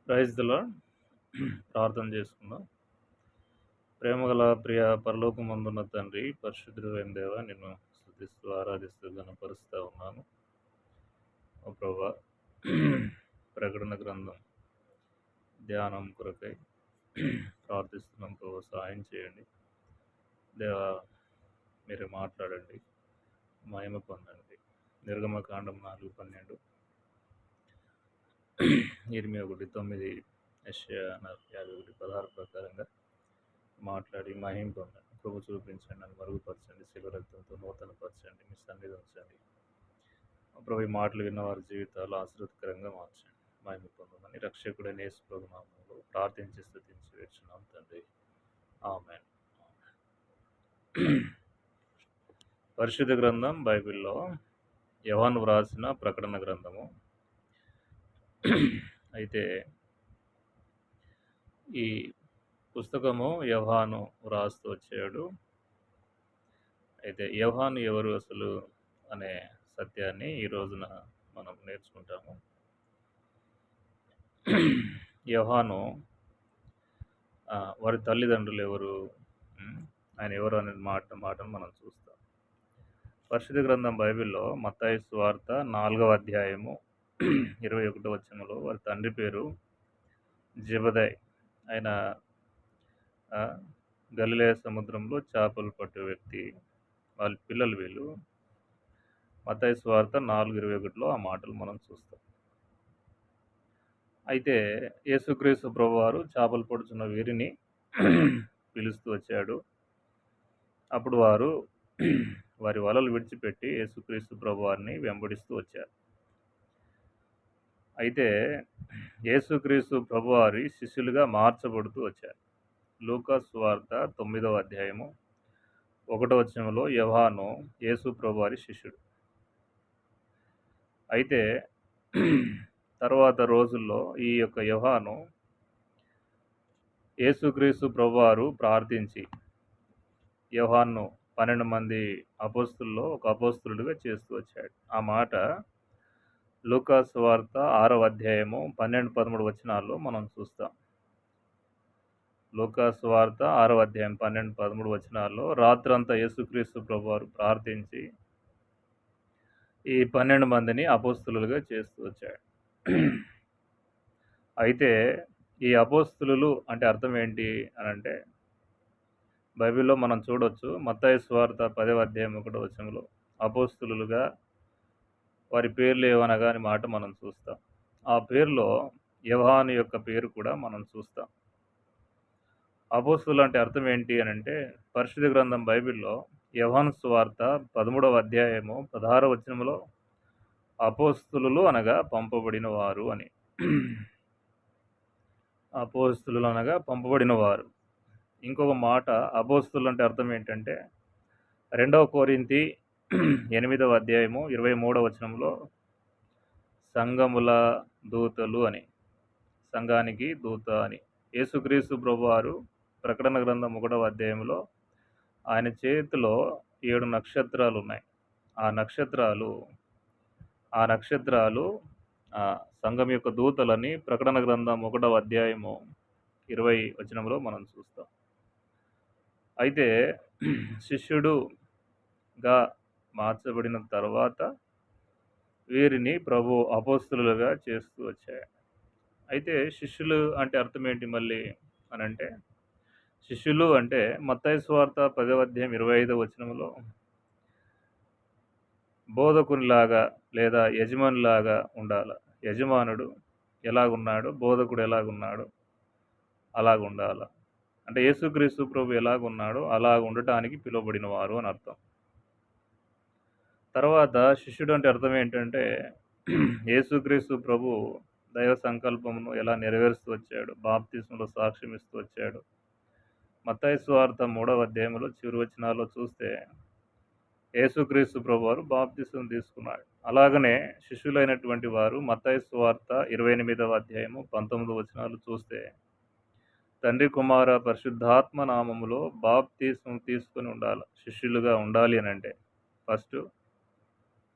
Praise the lord. ప్రార్థన చేసుకుందాం. ప్రేమగల ప్రియ పరలోకమందున్న తండ్రి, పరిశుద్ధుడైన దేవా, నిన్ను స్తుతిస్తూ, ఆరాధిస్తూ, ఘనపరుస్తా ఉన్నాను. ఓ ప్రభా, ప్రకటన గ్రంథం ధ్యానం కొరకై ప్రార్థిస్తున్నాం. ప్రభా, సహాయం చేయండి. దేవా, మీరు మాట్లాడండి, మహిమ పొందండి. నిర్గమకాండం 4:12, ఇర్మియా 1:9, యెషయా 51:16 ప్రకారంగా మాట్లాడి మహిమ పొందండి. కృప చూపించండి, నన్ను మరుగుపరచండి, శిలువ రక్తంతో నూతనపరచండి, మీ సన్నిధి ఉంచండి. ప్రభు, ఈ మాటలు విన్న వారి జీవితాలు ఆశీర్వదకరంగా మార్చండి, మహిమ పొందమని రక్షకుడైన యేసు ప్రభు నామములో ప్రార్థించి స్తుతించి వేడుచున్నాం తండ్రి. ఆమేన్. పరిశుద్ధ గ్రంథం బైబిల్లో యోహాను వ్రాసిన ప్రకటన గ్రంథము. అయితే ఈ పుస్తకము యోహాను వ్రాస్తూ వచ్చాడు. అయితే యోహాను ఎవరు అసలు అనే సత్యాన్ని ఈ రోజున మనం నేర్చుకుంటాము. యోహాను వారి తల్లిదండ్రులు ఎవరు, ఆయన ఎవరు అనే మాటను మనం చూస్తాం. పరిశుద్ధ గ్రంథం బైబిల్లో మత్తయి సువార్త 4వ అధ్యాయము 21వ వచనంలో వారి తండ్రి పేరు జెబెదయి. ఆయన గలిలయ సముద్రంలో చేపలు పట్టే వ్యక్తి. వాళ్ళ పిల్లలు వీళ్ళు. మత్తయి సువార్త 4:21లో ఆ మాటలు మనం చూస్తాం. అయితే యేసుక్రీస్తు ప్రభువారు చేపలు పడుతున్న వీరిని పిలుస్తూ వచ్చాడు. అప్పుడు వారు వారి వలలు విడిచిపెట్టి యేసుక్రీస్తు ప్రభువారిని వెంబడిస్తూ వచ్చారు. అయితే యేసుక్రీస్తు ప్రభువారి శిష్యులుగా మార్చబడుతూ వచ్చారు. లూకా సువార్త 9వ అధ్యాయము 1వ వచనంలో యోహాను యేసు ప్రభువారి శిష్యుడు. అయితే తర్వాత రోజుల్లో ఈ యొక్క యోహాను యేసుక్రీస్తు ప్రభువారు ప్రార్థించి యోహాను 12 మంది అపోస్తుల్లో ఒక అపోస్తులుడిగా చేస్తూ వచ్చాడు. ఆ మాట లూకా సువార్త 6వ అధ్యాయము 12-13 వచనాల్లో మనం చూస్తాం. లూకా సువార్త 6వ అధ్యాయం 12-13 వచనాల్లో రాత్రంతా యేసుక్రీస్తు ప్రభువారు ప్రార్థించి ఈ 12 మందిని అపోస్తులుగా చేస్తూ వచ్చాడు. అయితే ఈ అపోస్తులు అంటే అర్థం ఏంటి అని అంటే, బైబిల్లో మనం చూడొచ్చు. మత్తయి సువార్త 10వ అధ్యాయం 1వ వచనంలో అపోస్తులుగా వారి పేర్లు ఏవనగా అని మాట మనం చూస్తాం. ఆ పేరులో యోహాను యొక్క పేరు కూడా మనం చూస్తాం. అపోస్తులు అంటే అర్థం ఏంటి అని అంటే, పరిశుద్ధ గ్రంథం బైబిల్లో యోహాను సువార్త 13వ అధ్యాయము 16వ వచనంలో అపోస్తులు అనగా పంపబడిన వారు అని. అపోస్తులు అనగా పంపబడిన వారు. ఇంకొక మాట అపోస్తులు అంటే అర్థం ఏంటంటే, 2వ కొరింథీ 8వ అధ్యాయము 23వ వచనంలో సంఘముల దూతలు అని, సంఘానికి దూత అని. యేసుక్రీస్తు ప్రభువారు ప్రకటన గ్రంథం 1వ అధ్యాయంలో ఆయన చేతిలో 7 నక్షత్రాలు ఉన్నాయి. ఆ నక్షత్రాలు సంఘం యొక్క దూతలని ప్రకటన గ్రంథం 1వ అధ్యాయము 20వ వచనంలో మనం చూస్తాం. అయితే శిష్యుడుగా మార్చబడిన తర్వాత వీరిని ప్రభు అపోస్తులుగా చేస్తూ వచ్చాడు. అయితే శిష్యులు అంటే అర్థం ఏంటి మళ్ళీ అని అంటే, శిష్యులు అంటే మత్తయి సువార్త 10వ అధ్యాయం 25వ వచనంలో బోధకునిలాగా లేదా యజమానిలాగా ఉండాలి. యజమానుడు ఎలాగున్నాడో బోధకుడు ఎలాగున్నాడో అలాగుండాలి. అంటే యేసుక్రీస్తు ప్రభు ఎలాగున్నాడో అలాగ ఉండటానికి పిలువబడిన వారు అని అర్థం. తర్వాత శిష్యుడు అంటే అర్థం ఏంటంటే, యేసుక్రీస్తు ప్రభు దైవ సంకల్పమును ఎలా నెరవేరుస్తూ వచ్చాడు, బాప్తిస్మలో సాక్ష్యం ఇస్తూ వచ్చాడు. మత్తయి సువార్త 3వ అధ్యాయంలో చివరి వచనాల్లో చూస్తే యేసుక్రీస్తు ప్రభు వారు బాప్తిసం తీసుకున్నాడు. అలాగనే శిష్యులైనటువంటి వారు మత్తయి సువార్త 28వ అధ్యాయము 19 వచనాలు చూస్తే తండ్రి కుమార పరిశుద్ధాత్మ నామములో బాప్తిసం తీసుకొని ఉండాలి. శిష్యులుగా ఉండాలి అని అంటే ఫస్ట్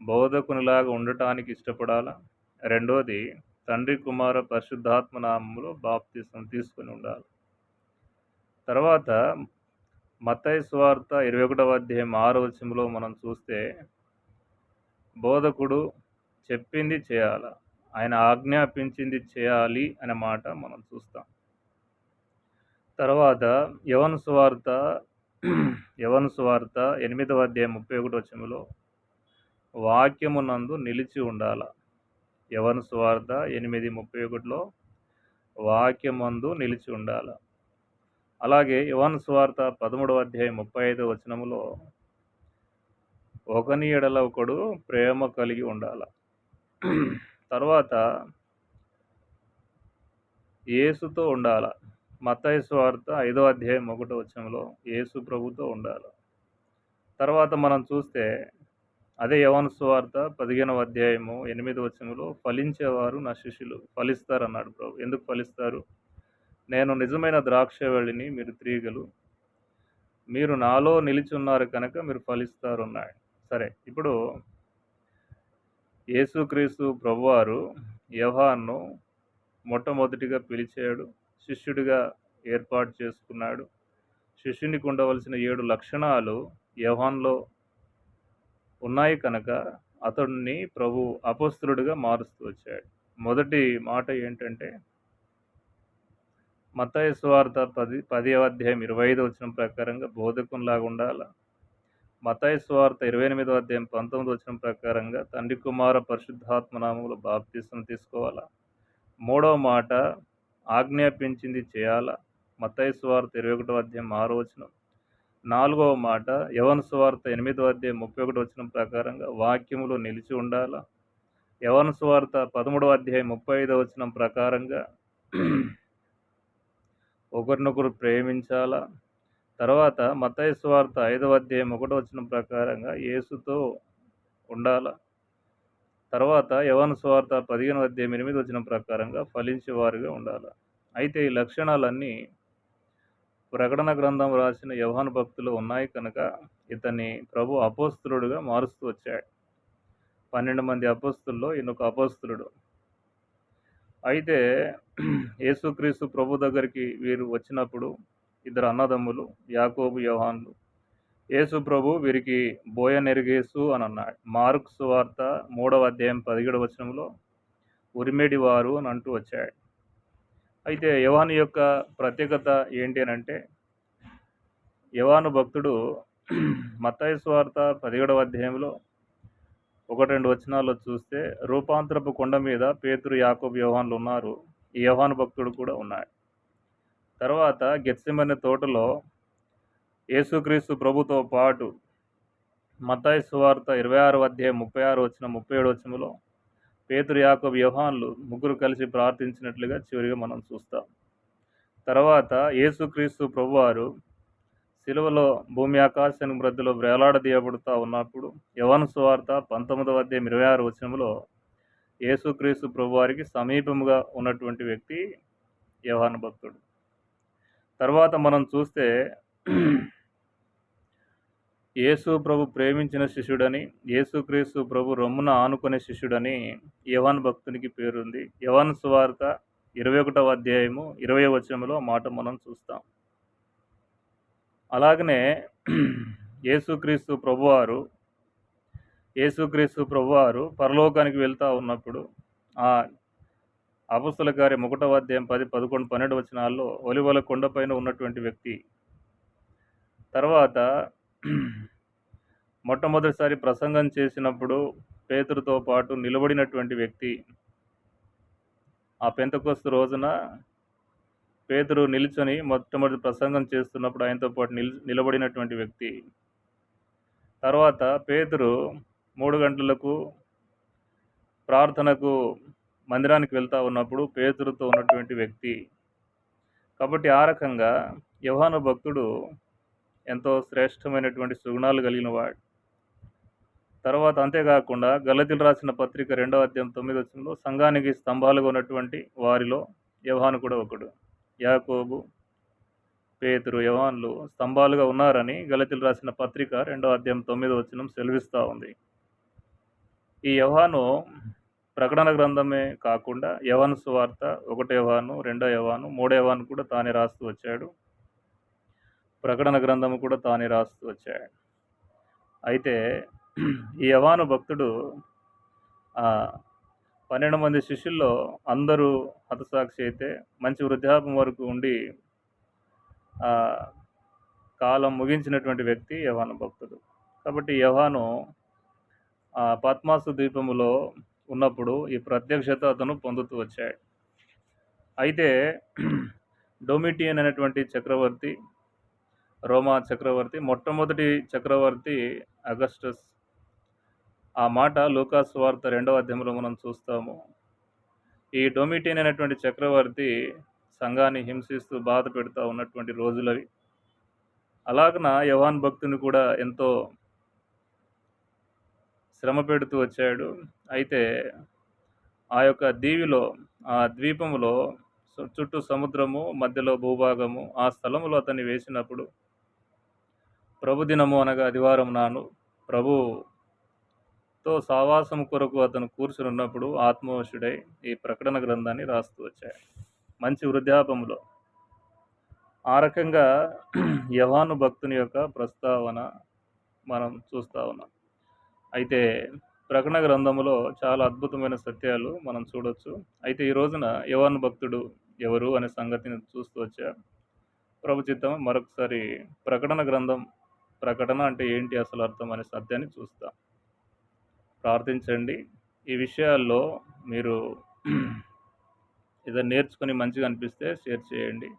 బోధకునిలాగా ఉండటానికి ఇష్టపడాలా. రెండోది తండ్రి, కుమార, పరిశుద్ధాత్మ నామములో బాప్తిసం తీసుకొని ఉండాలి. తర్వాత మత్తయి సువార్త 21వ అధ్యాయం 6వ వచనంలో మనం చూస్తే బోధకుడు చెప్పింది చేయాల, ఆయన ఆజ్ఞాపించింది చేయాలి అనే మాట మనం చూస్తాం. తర్వాత యోహాను సువార్త 8వ అధ్యాయం 31వ వచనంలో వాక్యమునందు నిలిచి ఉండాల. యోహాను సువార్త 8:31లో వాక్యమందు నిలిచి ఉండాల. అలాగే యోహాను సువార్త 13వ అధ్యాయం 35వ వచనములో ఒకని ఎడల ఒకడు ప్రేమ కలిగి ఉండాల. తర్వాత యేసుతో ఉండాల. మత్తయి సువార్త 5వ అధ్యాయం 1వ వచనంలో యేసు ప్రభుతో ఉండాలి. తర్వాత మనం చూస్తే అదే యోహాను సువార్త 15వ అధ్యాయము 8వ వచనంలో ఫలించేవారు నా శిష్యులు, ఫలిస్తారు అన్నాడు ప్రభు. ఎందుకు ఫలిస్తారు? నేను నిజమైన ద్రాక్షవల్లిని, మీరు తీగలు, మీరు నాలో నిలిచి ఉన్నారు కనుక మీరు ఫలిస్తారు అన్నాడు. సరే, ఇప్పుడు యేసుక్రీస్తు ప్రభువారు యోహానును మొట్టమొదటిగా పిలిచాడు, శిష్యుడిగా ఏర్పాటు చేసుకున్నాడు. శిష్యునికి ఉండవలసిన 7 లక్షణాలు యోహానులో ఉన్నాయి కనుక అతడిని ప్రభు అపోస్తలుడిగా మారుస్తూ వచ్చాడు. మొదటి మాట ఏంటంటే మత్తయి సువార్త 10వ అధ్యాయం 25వ వచనం ప్రకారంగా బోధకునిలాగా ఉండాలి. మత్తయి సువార్త 28వ అధ్యాయం 19వ వచనం ప్రకారంగా తండ్రి, కుమార, పరిశుద్ధాత్మ నామములో బాప్తిసం తీసుకోవాలా. మూడవ మాట ఆజ్ఞాపించింది చేయాలా. మత్తయి సువార్త 21వ అధ్యాయం 6వ వచనం. నాలుగవ మాట యోహాను సువార్త 8వ అధ్యాయం 31వ వచనం ప్రకారంగా వాక్యములో నిలిచి ఉండాలా. యోహాను సువార్త 13వ అధ్యాయం 35వ వచనం ప్రకారంగా ఒకరినొకరు ప్రేమించాలా. తర్వాత మత్తయి సువార్త 5వ అధ్యాయం 1వ వచనం ప్రకారంగా యేసుతో ఉండాలా. తర్వాత యోహాను సువార్త 15వ అధ్యాయం 8వ వచనం ప్రకారంగా ఫలించేవారుగా ఉండాలి. అయితే ఈ లక్షణాలన్నీ ప్రకటన గ్రంథం రాసిన యోహాను భక్తులు ఉన్నాయి కనుక ఇతన్ని ప్రభు అపోస్తలుడుగా మారుస్తూ వచ్చాడు. 12 మంది అపోస్తలుల్లో ఈయనొక అపోస్తలుడు. అయితే యేసుక్రీస్తు ప్రభు దగ్గరికి వీరు వచ్చినప్పుడు ఇద్దరు అన్నదమ్ములు యాకోబు, యోహానులు. యేసు ప్రభు వీరికి బోయనెరిగేసు అని అన్నాడు. మార్కు సువార్త 3వ అధ్యాయం 17వ వచనంలో ఉరిమేడి వారు అని అంటూ వచ్చాడు. అయితే యోహాను యొక్క ప్రత్యేకత ఏంటి అని అంటే, యోహాను భక్తుడు మత్తయి సువార్త 17వ అధ్యాయంలో 1-2 వచనాల్లో చూస్తే రూపాంతరపు కొండ మీద పేతురు, యాకోబు, యోహానులు ఉన్నారు. ఈ యోహాను భక్తుడు కూడా ఉన్నాడు. తర్వాత గెత్సెమనే తోటలో యేసుక్రీస్తు ప్రభుతో పాటు మత్తయి సువార్త 26వ అధ్యాయం 36వ వచనం 37వ వచనంలో పేతురు, యాకోబు, యోహానులు ముగ్గురు కలిసి ప్రార్థించినట్లుగా చివరిగా మనం చూస్తాం. తర్వాత యేసుక్రీస్తు ప్రభువారు సిలువలో భూమి ఆకాశానికి మధ్యలో వేలాడదీయబడుతూ ఉన్నప్పుడు యోహాను సువార్త 19వ అధ్యాయం 26వ వచనంలో యేసుక్రీస్తు ప్రభువారికి సమీపముగా ఉన్నటువంటి వ్యక్తి యోహాను భక్తుడు. తర్వాత మనం చూస్తే యేసు ప్రభు ప్రేమించిన శిష్యుడని, యేసుక్రీస్తు ప్రభు రొమ్మున ఆనుకునే శిష్యుడని యోహాను భక్తునికి పేరుంది. యోహాను సువార్త 21వ అధ్యాయము 20వ వచనంలో మాట మనం చూస్తాం. అలాగనే యేసుక్రీస్తు ప్రభువారు పరలోకానికి వెళ్తూ ఉన్నప్పుడు ఆ అపొస్తలుల కార్యం 1వ అధ్యాయం 10, 11, 12 వచనాల్లో ఒలివల కొండపైన ఉన్నటువంటి వ్యక్తి. తర్వాత మొట్టమొదటిసారి ప్రసంగం చేసినప్పుడు పేతురుతో పాటు నిలబడినటువంటి వ్యక్తి. ఆ పెంతెకొస్తు రోజున పేతురు నిల్చొని మొట్టమొదటి ప్రసంగం చేస్తున్నప్పుడు ఆయనతో పాటు నిలబడినటువంటి వ్యక్తి. తర్వాత పేతురు 3 గంటలకు ప్రార్థనకు మందిరానికి వెళ్తూ ఉన్నప్పుడు పేతురుతో ఉన్నటువంటి వ్యక్తి. కాబట్టి ఆ రకంగా యోహాను భక్తుడు ఎంతో శ్రేష్టమైనటువంటి సుగుణాలు కలిగిన వాడు. తర్వాత అంతేకాకుండా గలతీయులకు రాసిన పత్రిక 2వ అధ్యాయం 9వ వచనంలో సంఘానికి స్తంభాలుగా ఉన్నటువంటి వారిలో యోహాను కూడా ఒకడు. యాకోబు, పేతురు, యోహానులు స్తంభాలుగా ఉన్నారని గలతీయులకు రాసిన పత్రిక 2వ అధ్యాయం 9వ వచనం సెలవిస్తూ ఉంది. ఈ యోహాను ప్రకటన గ్రంథమే కాకుండా యోహాను సువార్త, 1 యోహాను, 2 యోహాను, 3 యోహాను కూడా తానే రాస్తూ వచ్చాడు. ప్రకటన గ్రంథము కూడా తానే రాస్తూ వచ్చాడు. అయితే ఈ యోహాను భక్తుడు 12 మంది శిష్యుల్లో అందరూ హతసాక్షి అయితే మంచి వృద్ధాప్యం వరకు ఉండి కాలం ముగించినటువంటి వ్యక్తి యోహాను భక్తుడు. కాబట్టి యోహాను పద్మాసు ద్వీపములో ఉన్నప్పుడు ఈ ప్రత్యక్షత అతను పొందుతూ వచ్చాడు. అయితే డొమిటియన్ అనేటువంటి చక్రవర్తి, రోమా చక్రవర్తి, మొట్టమొదటి చక్రవర్తి అగస్టస్. ఆ మాట లూకా సువార్త 2వ అధ్యాయంలో మనం చూస్తాము. ఈ డొమిటియన్ అనేటువంటి చక్రవర్తి సంఘాన్ని హింసిస్తూ బాధ పెడుతూ ఉన్నటువంటి రోజులవి. అలాగన యోహాను భక్తుని కూడా ఎంతో శ్రమ పెడుతూ వచ్చాడు. అయితే ఆ యొక్క ఆ ద్వీపములో చుట్టూ సముద్రము, మధ్యలో భూభాగము, ఆ స్థలములో అతన్ని వేసినప్పుడు ప్రభు దినము అనగా ఆదివారం నాడు ప్రభుతో సావాసం కొరకు అతను కూర్చుని ఉన్నప్పుడు ఆత్మవశుడై ఈ ప్రకటన గ్రంథాన్ని రాస్తూ వచ్చాడు మంచి వృద్ధాపములో. ఆ రకంగా యోహాను భక్తుని యొక్క ప్రస్తావన మనం చూస్తూ ఉన్నాం. అయితే ప్రకటన గ్రంథములో చాలా అద్భుతమైన సత్యాలు మనం చూడొచ్చు. అయితే ఈ రోజున యోహాను భక్తుడు ఎవరు అనే సంగతిని చూస్తూ వచ్చా. ప్రభు చిత్తం మరొకసారి ప్రకటన అంటే ఏంటి అసలు అర్థం అనే సత్యాన్ని చూస్తాం. ప్రార్థించండి. ఈ విషయాల్లో మీరు ఏదైనా నేర్చుకొని మంచిగా అనిపిస్తే షేర్ చేయండి.